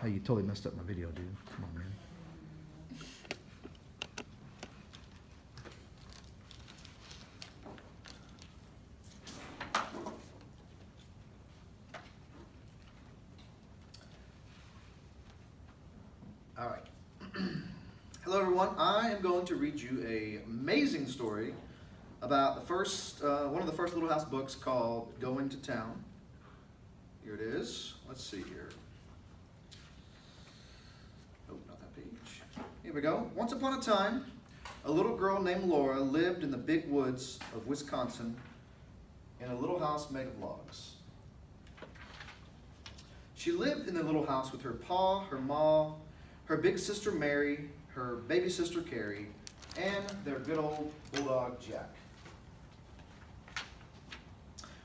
Hey, you totally messed up my video, dude. Come on, man. All right. Hello, everyone. I am going to read you an amazing story about the first, one of the first Little House books called Going to Town. Here it is. Let's see here. Oh, not that page. Here we go. Once upon a time, a little girl named Laura lived in the big woods of Wisconsin in a little house made of logs. She lived in the little house with her pa, her ma, her big sister Mary, her baby sister Carrie, and their good old bulldog Jack.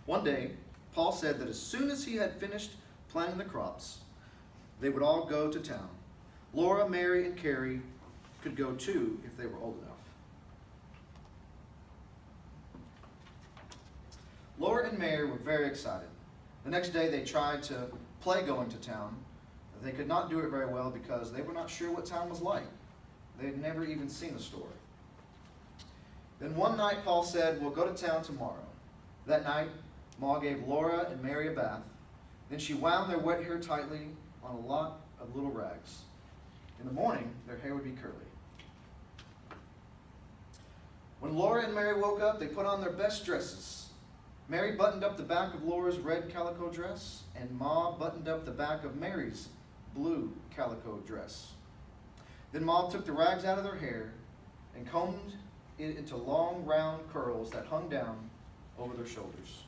One day, Paul said that as soon as he had finished planting the crops, they would all go to town. Laura, Mary, and Carrie could go too if they were old enough. Laura and Mary were very excited. The next day they tried to play going to town. They could not do it very well because they were not sure what town was like. They had never even seen a store. Then one night Paul said, "We'll go to town tomorrow." That night, Ma gave Laura and Mary a bath. Then she wound their wet hair tightly on a lot of little rags. In the morning, their hair would be curly. When Laura and Mary woke up, they put on their best dresses. Mary buttoned up the back of Laura's red calico dress, and Ma buttoned up the back of Mary's blue calico dress. Then Ma took the rags out of their hair and combed it into long, round curls that hung down over their shoulders.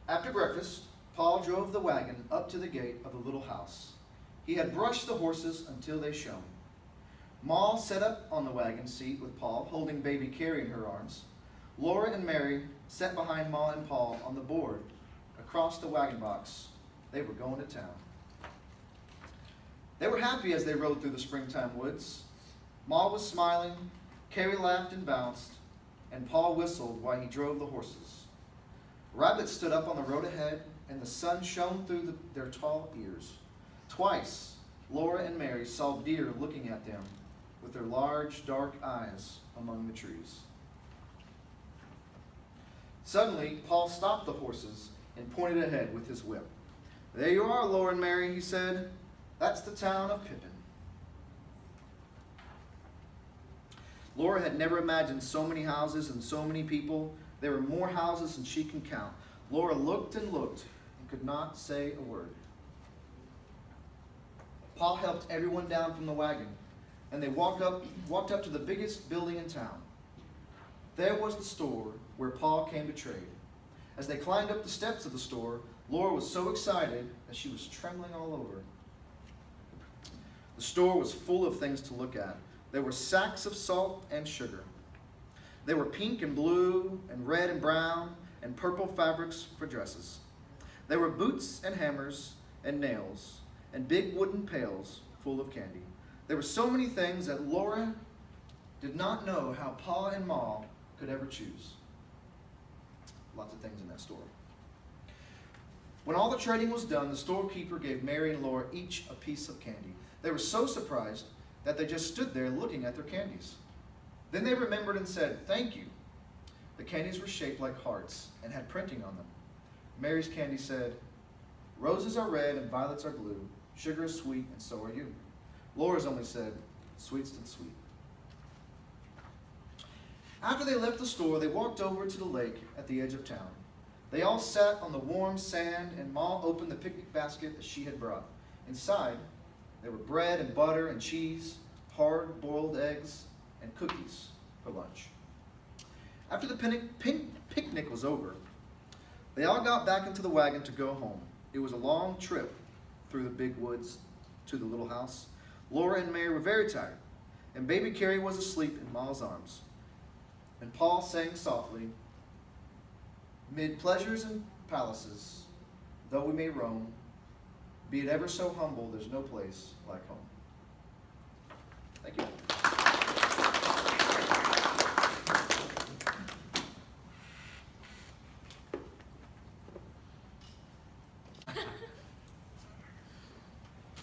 After breakfast, Paul drove the wagon up to the gate of the little house. He had brushed the horses until they shone. Ma sat up on the wagon seat with Paul, holding baby Carrie in her arms. Laura and Mary sat behind Ma and Paul on the board across the wagon box. They were going to town. They were happy as they rode through the springtime woods. Ma was smiling, Carrie laughed and bounced, and Paul whistled while he drove the horses. Rabbits stood up on the road ahead, and the sun shone through their tall ears. Twice, Laura and Mary saw deer looking at them with their large, dark eyes among the trees. Suddenly, Paul stopped the horses and pointed ahead with his whip. "There you are, Laura and Mary," he said. "That's the town of Pippin." Laura had never imagined so many houses and so many people. There were more houses than she can count. Laura looked and looked and could not say a word. Paul helped everyone down from the wagon, and they walked up to the biggest building in town. There was the store where Paul came to trade. As they climbed up the steps of the store, Laura was so excited that she was trembling all over. The store was full of things to look at. There were sacks of salt and sugar. There were pink and blue and red and brown and purple fabrics for dresses. There were boots and hammers and nails and big wooden pails full of candy. There were so many things that Laura did not know how Pa and Ma could ever choose. Lots of things in that store. When all the trading was done, the storekeeper gave Mary and Laura each a piece of candy. They were so surprised that they just stood there looking at their candies. Then they remembered and said, "Thank you." The candies were shaped like hearts and had printing on them. Mary's candy said, "Roses are red and violets are blue. Sugar is sweet and so are you." Laura's only said, "Sweet's still sweet." After they left the store, they walked over to the lake at the edge of town. They all sat on the warm sand, and Ma opened the picnic basket that she had brought. Inside, there were bread and butter and cheese, hard-boiled eggs, and cookies for lunch. After the picnic was over, they all got back into the wagon to go home. It was a long trip through the big woods to the little house. Laura and Mary were very tired, and baby Carrie was asleep in Ma's arms. And Paul sang softly, "Mid pleasures and palaces, though we may roam, be it ever so humble, there's no place like home." Thank you.